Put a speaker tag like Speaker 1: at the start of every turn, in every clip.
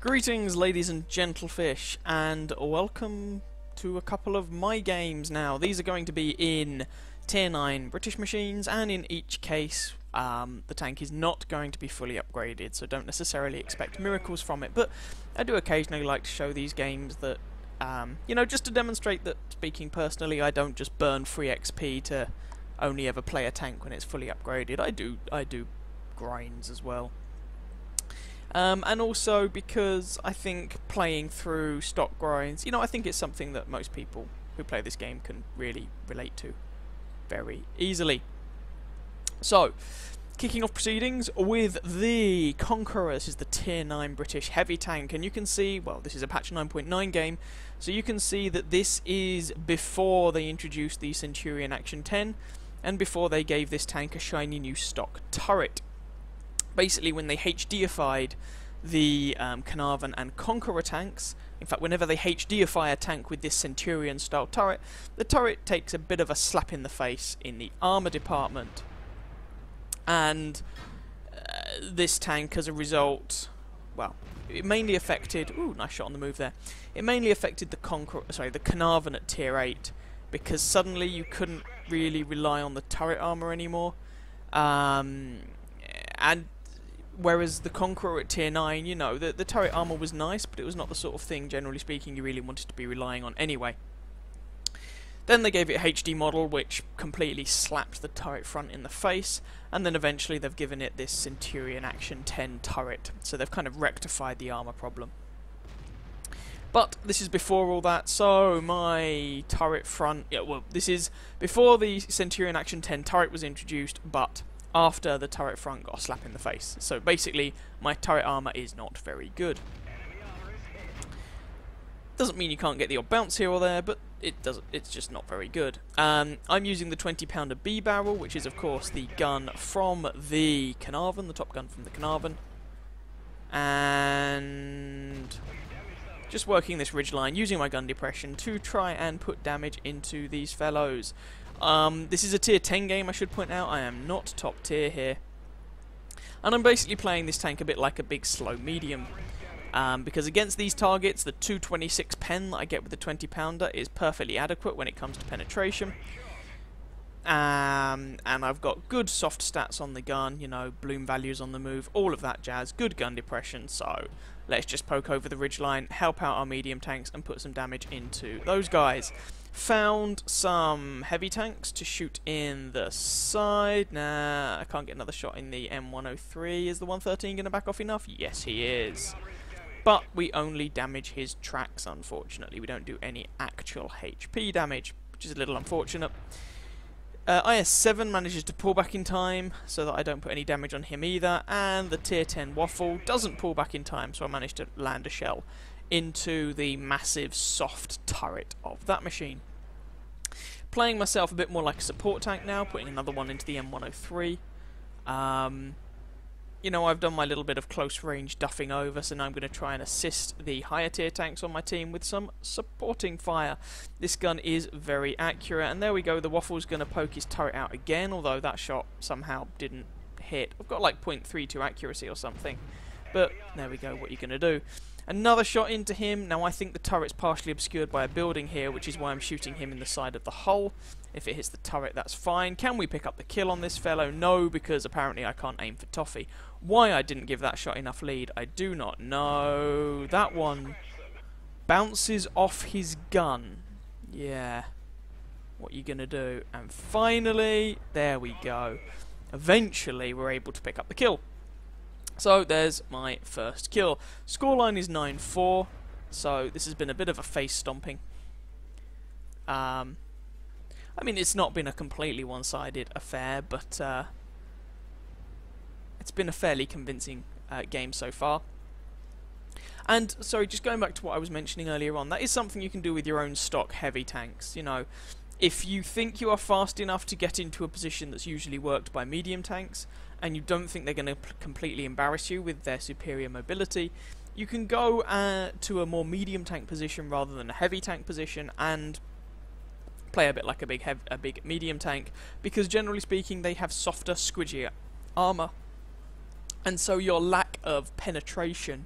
Speaker 1: Greetings, ladies and gentlefish, and welcome to a couple of my games now. These are going to be in Tier 9 British machines, and in each case the tank is not going to be fully upgraded, so don't necessarily expect miracles from it. But I do occasionally like to show these games that, you know, just to demonstrate that, speaking personally, I don't just burn free XP to only ever play a tank when it's fully upgraded. I do grinds as well. And also because I think playing through stock grinds, you know, I think it's something that most people who play this game can really relate to very easily. So, kicking off proceedings with the Conqueror. This is the Tier 9 British heavy tank, and you can see, well, this is a patch 9.9 game, so you can see that this is before they introduced the Centurion Action 10, and before they gave this tank a shiny new stock turret. Basically, when they HDified the Carnarvon and Conqueror tanks, in fact, whenever they HDify a tank with this Centurion-style turret, the turret takes a bit of a slap in the face in the armour department. And this tank, as a result, well, it mainly affected... Ooh, nice shot on the move there. It mainly affected the Carnarvon at Tier 8, because suddenly you couldn't really rely on the turret armour anymore. And whereas the Conqueror at Tier 9, you know, the turret armour was nice, but it was not the sort of thing, generally speaking, you really wanted to be relying on anyway. Then they gave it a HD model, which completely slapped the turret front in the face, and then eventually they've given it this Centurion Action 10 turret, so they've kind of rectified the armour problem. But this is before all that, so my turret front... Yeah, well, this is before the Centurion Action 10 turret was introduced, but after the turret front got a slap in the face. So basically, my turret armour is not very good. Doesn't mean you can't get the odd bounce here or there, but it's just not very good. I'm using the 20-pounder B barrel, which is of course the gun from the Carnarvon, the top gun from the Carnarvon. And just working this ridgeline, using my gun depression to try and put damage into these fellows. This is a Tier 10 game, I should point out. I am not top tier here. And I'm basically playing this tank a bit like a big slow medium. Because against these targets, the 226 pen that I get with the 20-pounder is perfectly adequate when it comes to penetration. And I've got good soft stats on the gun, you know, bloom values on the move, all of that jazz, good gun depression, so let's just poke over the ridgeline, help out our medium tanks, and put some damage into those guys. Found some heavy tanks to shoot in the side. Nah, I can't get another shot in the M103. Is the 113 going to back off enough? Yes, he is. But we only damage his tracks, unfortunately. We don't do any actual HP damage, which is a little unfortunate. IS-7 manages to pull back in time, so that I don't put any damage on him either. And the Tier 10 Waffle doesn't pull back in time, so I managed to land a shell into the massive soft turret of that machine. Playing myself a bit more like a support tank now, putting another one into the M103. You know, I've done my little bit of close range duffing over, so now I'm going to try and assist the higher tier tanks on my team with some supporting fire. This gun is very accurate, and there we go, the Waffle's going to poke his turret out again, although that shot somehow didn't hit. I've got like 0.32 accuracy or something, but there we go, what are you going to do? Another shot into him. Now I think the turret's partially obscured by a building here, which is why I'm shooting him in the side of the hull. If it hits the turret, that's fine. Can we pick up the kill on this fellow? No, because apparently I can't aim for toffee. Why I didn't give that shot enough lead, I do not know. That one bounces off his gun. Yeah. What are you going to do? And finally, there we go. Eventually, we're able to pick up the kill. So there's my first kill. Scoreline is 9-4, so this has been a bit of a face stomping. I mean, it's not been a completely one-sided affair, but it's been a fairly convincing game so far. And, sorry, just going back to what I was mentioning earlier on, that is something you can do with your own stock heavy tanks. You know, if you think you are fast enough to get into a position that's usually worked by medium tanks, and you don't think they're going to completely embarrass you with their superior mobility, you can go to a more medium tank position rather than a heavy tank position and play a bit like a big medium tank, because generally speaking they have softer, squidgier armour, and so your lack of penetration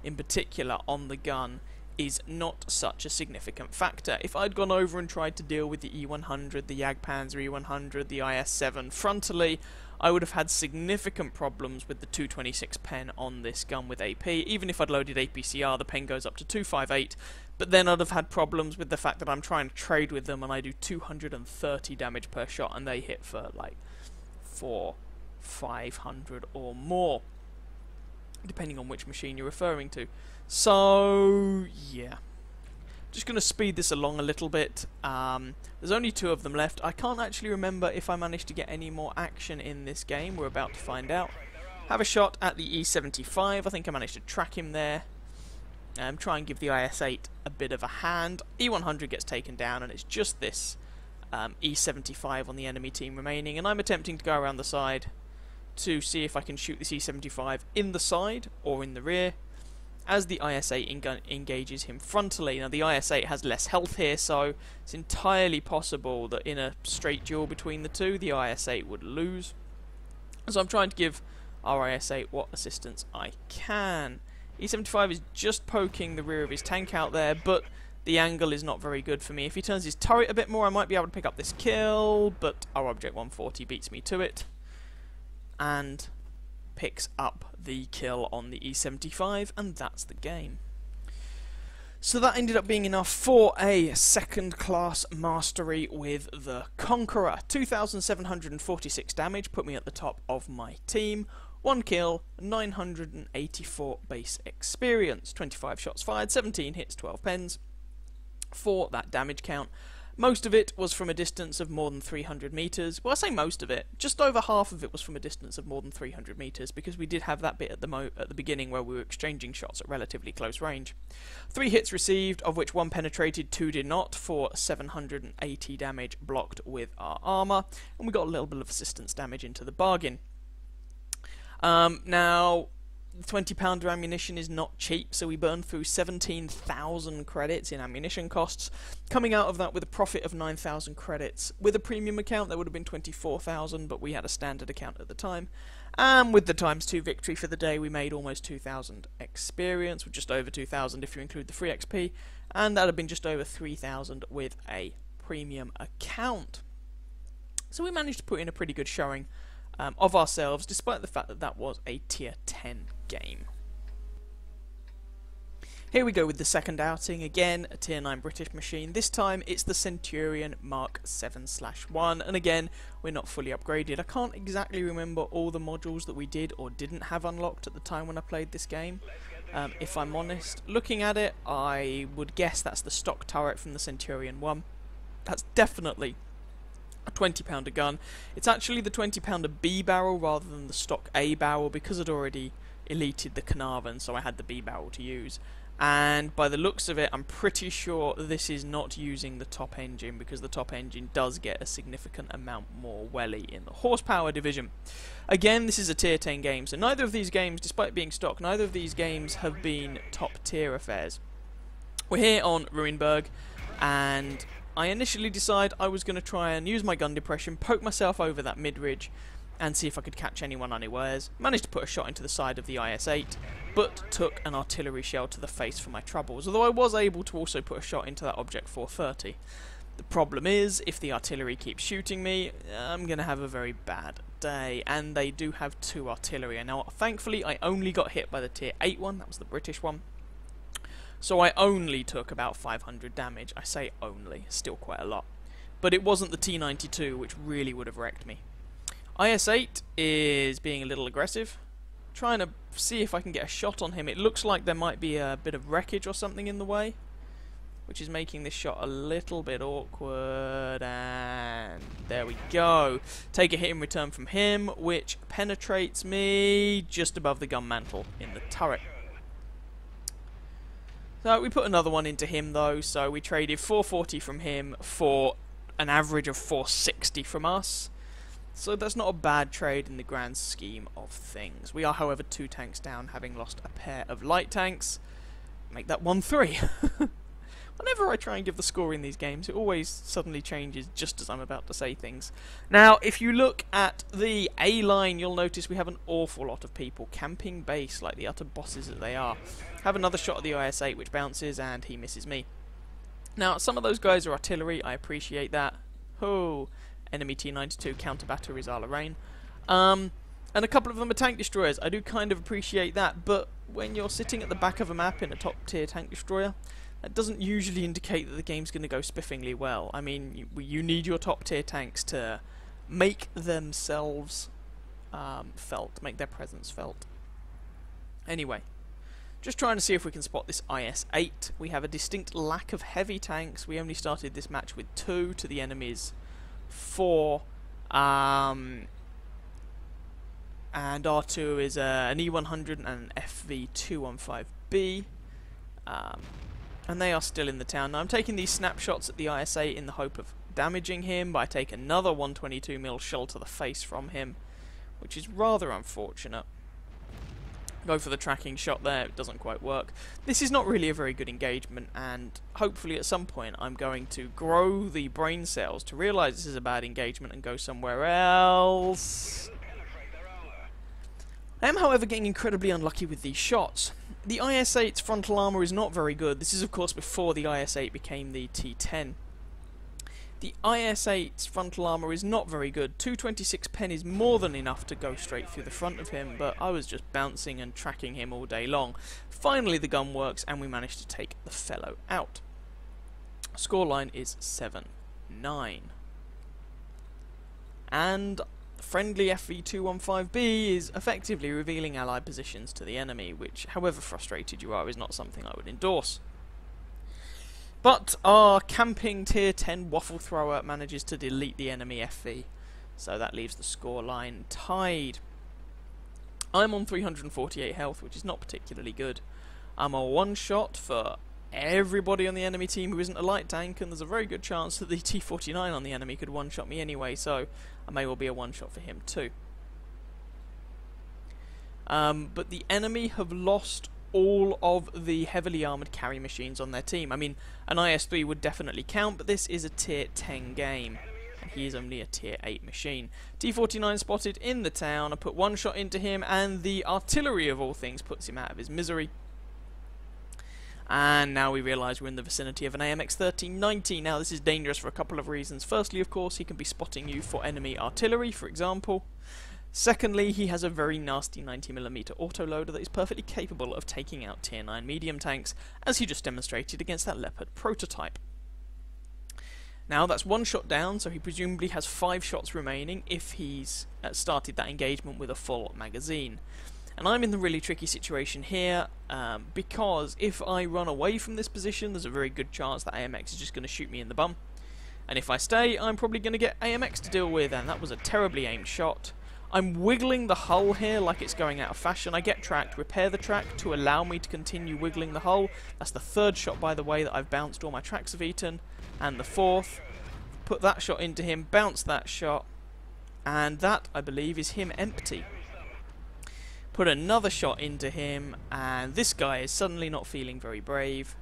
Speaker 1: in particular on the gun is not such a significant factor. If I'd gone over and tried to deal with the E100, the Jagdpanzer E100, the IS-7 frontally, I would have had significant problems with the 226 pen on this gun with AP. Even if I'd loaded APCR, the pen goes up to 258, but then I'd have had problems with the fact that I'm trying to trade with them and I do 230 damage per shot and they hit for like 500 or more, depending on which machine you're referring to. So, yeah. Just going to speed this along a little bit. There's only 2 of them left. I can't actually remember if I managed to get any more action in this game. We're about to find out. Have a shot at the E75. I think I managed to track him there. Try and give the IS-8 a bit of a hand. E100 gets taken down, and it's just this E75 on the enemy team remaining. And I'm attempting to go around the side to see if I can shoot this E75 in the side or in the rear, as the IS-8 engages him frontally. Now the IS-8 has less health here, so it's entirely possible that in a straight duel between the two, the IS-8 would lose. So I'm trying to give our IS-8 what assistance I can. E75 is just poking the rear of his tank out there, but the angle is not very good for me. If he turns his turret a bit more, I might be able to pick up this kill, but our Object 140 beats me to it and picks up the kill on the E75, and that's the game. So that ended up being enough for a second-class mastery with the Conqueror. 2,746 damage, put me at the top of my team. 1 kill, 984 base experience. 25 shots fired, 17 hits, 12 pens for that damage count. Most of it was from a distance of more than 300 meters. Well, I say most of it. Just over half of it was from a distance of more than 300 meters, because we did have that bit at the beginning where we were exchanging shots at relatively close range. 3 hits received, of which 1 penetrated, 2 did not, for 780 damage blocked with our armor, and we got a little bit of assistance damage into the bargain. Now, 20-pounder ammunition is not cheap, so we burned through 17,000 credits in ammunition costs, coming out of that with a profit of 9,000 credits. With a premium account, that would have been 24,000, but we had a standard account at the time. And with the ×2 victory for the day, we made almost 2,000 experience, with just over 2,000 if you include the free XP, and that would have been just over 3,000 with a premium account. So we managed to put in a pretty good showing of ourselves, despite the fact that that was a tier 10 game. Here we go with the second outing, again a tier 9 British machine. This time it's the Centurion Mark 7/1, and again we're not fully upgraded. I can't exactly remember all the modules that we did or didn't have unlocked at the time when I played this game. If I'm honest, looking at it, I would guess that's the stock turret from the Centurion 1. That's definitely a 20-pounder gun. It's actually the 20-pounder B barrel rather than the stock A barrel, because I'd already elited the Carnarvon, so I had the B barrel to use. And by the looks of it, I'm pretty sure this is not using the top engine, because the top engine does get a significant amount more welly in the horsepower division. Again, this is a tier 10 game, so neither of these games, despite being stock, neither of these games have been top tier affairs. We're here on Ruinberg, and I initially decided I was going to try and use my gun depression, poke myself over that mid-ridge, and see if I could catch anyone unawares. Managed to put a shot into the side of the IS-8, but took an artillery shell to the face for my troubles, although I was able to also put a shot into that Object 430. The problem is, if the artillery keeps shooting me, I'm going to have a very bad day, and they do have 2 artillery. Now, thankfully, I only got hit by the tier 8 one, that was the British one. So I only took about 500 damage. I say only, still quite a lot. But it wasn't the T92, which really would have wrecked me. IS-8 is being a little aggressive. Trying to see if I can get a shot on him. It looks like there might be a bit of wreckage or something in the way, which is making this shot a little bit awkward. And there we go. Take a hit in return from him, which penetrates me just above the gun mantle in the turret. So we put another one into him though, so we traded 440 from him for an average of 460 from us. So that's not a bad trade in the grand scheme of things. We are, however, 2 tanks down, having lost a pair of light tanks. Make that 1-3. Whenever I try and give the score in these games, it always suddenly changes just as I'm about to say things. Now, if you look at the A line, you'll notice we have an awful lot of people camping base like the utter bosses that they are. Have another shot at the IS-8 which bounces, and he misses me. Now, some of those guys are artillery, I appreciate that. Oh, enemy T-92 counter batteries a la Rain. And a couple of them are tank destroyers. I do kind of appreciate that, but when you're sitting at the back of a map in a top tier tank destroyer, that doesn't usually indicate that the game's going to go spiffingly well. I mean, you need your top tier tanks to make themselves felt, make their presence felt. Anyway, just trying to see if we can spot this IS-8. We have a distinct lack of heavy tanks. We only started this match with 2 to the enemy's 4. And R2 is an E100 and an FV215B. And they are still in the town. Now I'm taking these snapshots at the IS-8 in the hope of damaging him, but I take another 122mm shell to the face from him, which is rather unfortunate. Go for the tracking shot there, it doesn't quite work. This is not really a very good engagement, and hopefully at some point I'm going to grow the brain cells to realise this is a bad engagement and go somewhere else. I am, however, getting incredibly unlucky with these shots. The IS-8's frontal armour is not very good. This is, of course, before the IS-8 became the T-10. The IS-8's frontal armour is not very good. 226 pen is more than enough to go straight through the front of him, but I was just bouncing and tracking him all day long. Finally, the gun works, and we managed to take the fellow out. Scoreline is 7-9. And friendly FV215B is effectively revealing allied positions to the enemy, which, however frustrated you are, is not something I would endorse. But our camping tier 10 waffle thrower manages to delete the enemy FV, so that leaves the scoreline tied. I'm on 348 health, which is not particularly good. I'm a one-shot for everybody on the enemy team who isn't a light tank, and there's a very good chance that the T-49 on the enemy could one-shot me anyway, so I may well be a one-shot for him too. But the enemy have lost all of the heavily armoured carry machines on their team. I mean, an IS-3 would definitely count, but this is a tier 10 game, and he is only a tier 8 machine. T-49 spotted in the town. I put one shot into him, and the artillery of all things puts him out of his misery. And now we realise we're in the vicinity of an AMX 1390. Now this is dangerous for a couple of reasons. Firstly, of course, he can be spotting you for enemy artillery, for example. Secondly, he has a very nasty 90mm autoloader that is perfectly capable of taking out tier 9 medium tanks, as he just demonstrated against that Leopard prototype. Now that's one shot down, so he presumably has 5 shots remaining if he's started that engagement with a full magazine. And I'm in the really tricky situation here, because if I run away from this position, there's a very good chance that AMX is just going to shoot me in the bum. And if I stay, I'm probably going to get AMX to deal with, and that was a terribly aimed shot. I'm wiggling the hull here like it's going out of fashion. I get tracked, repair the track to allow me to continue wiggling the hull. That's the 3rd shot, by the way, that I've bounced all my tracks have eaten. And the 4th. Put that shot into him, bounce that shot, and that, I believe, is him empty. Put another shot into him, and this guy is suddenly not feeling very brave.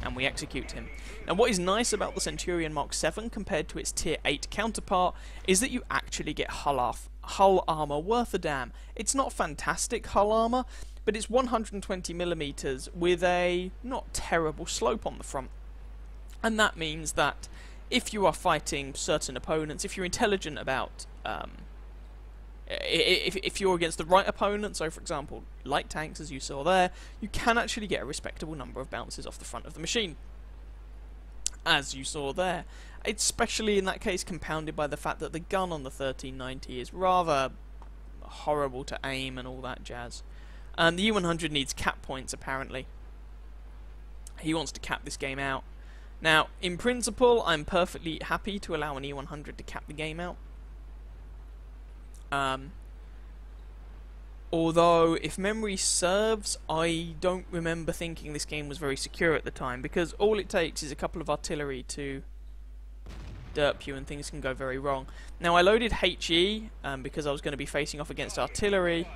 Speaker 1: And we execute him. Now what is nice about the Centurion Mark 7 compared to its tier 8 counterpart is that you actually get hull armor worth a damn. It's not fantastic hull armor, but it's 120mm with a not terrible slope on the front. And that means that if you are fighting certain opponents, if you're intelligent about if you're against the right opponent, so for example light tanks as you saw there, you can actually get a respectable number of bounces off the front of the machine, as you saw there. It's especially in that case compounded by the fact that the gun on the 1390 is rather horrible to aim and all that jazz. And the E100 needs cap points apparently. He wants to cap this game out. Now in principle I'm perfectly happy to allow an E100 to cap the game out. Although, if memory serves, I don't remember thinking this game was very secure at the time, because all it takes is a couple of artillery to derp you and things can go very wrong. Now I loaded HE because I was going to be facing off against artillery.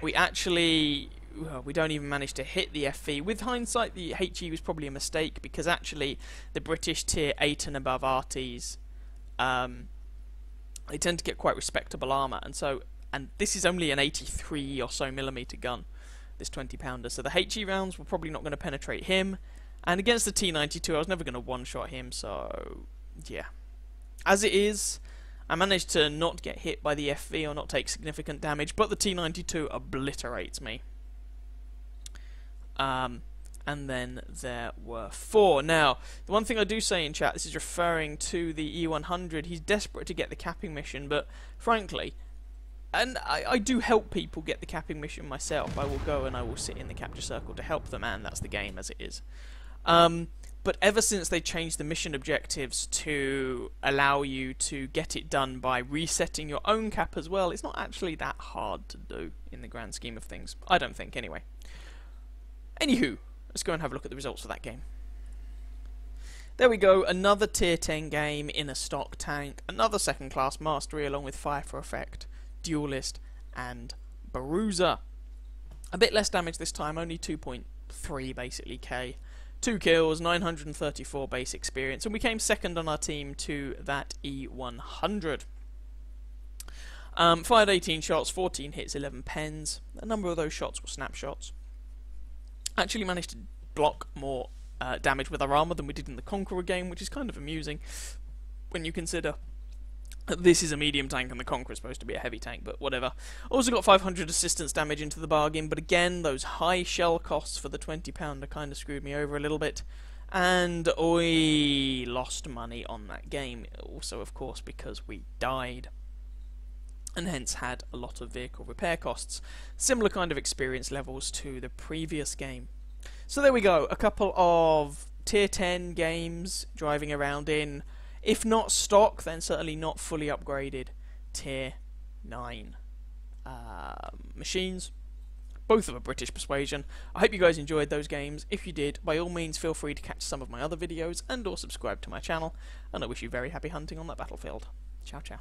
Speaker 1: We actually well, we don't even manage to hit the FV. With hindsight, the HE was probably a mistake, because actually the British tier 8 and above RTs, they tend to get quite respectable armour, and this is only an 83 or so millimeter gun, this 20-pounder, so the HE rounds were probably not going to penetrate him, and against the T92 I was never going to one-shot him, so yeah. As it is, I managed to not get hit by the FV or not take significant damage, but the T92 obliterates me. And then there were 4. Now, the one thing I do say in chat, this is referring to the E100, he's desperate to get the capping mission, but frankly, and I do help people get the capping mission myself. I will go and I will sit in the capture circle to help them, and that's the game as it is. But ever since they changed the mission objectives to allow you to get it done by resetting your own cap as well, it's not actually that hard to do in the grand scheme of things. I don't think, anyway. Anywho, let's go and have a look at the results for that game. There we go, another tier 10 game in a stock tank, another second class mastery along with Fire for Effect, Duelist, and Bruiser. A bit less damage this time, only 2.3 basically K. 2 kills, 934 base experience, and we came second on our team to that E100. Fired 18 shots, 14 hits, 11 pens. A number of those shots were snapshots. Actually managed to block more damage with our armour than we did in the Conqueror game, which is kind of amusing when you consider that this is a medium tank and the Conqueror is supposed to be a heavy tank, but whatever. Also got 500 assistance damage into the bargain, but again, those high shell costs for the 20-pounder kind of screwed me over a little bit, and we lost money on that game, also of course because we died, and hence had a lot of vehicle repair costs. Similar kind of experience levels to the previous game. So there we go, a couple of tier 10 games driving around in, if not stock, then certainly not fully upgraded tier 9 machines. Both of a British persuasion. I hope you guys enjoyed those games. If you did, by all means feel free to catch some of my other videos and or subscribe to my channel. And I wish you very happy hunting on that battlefield. Ciao ciao.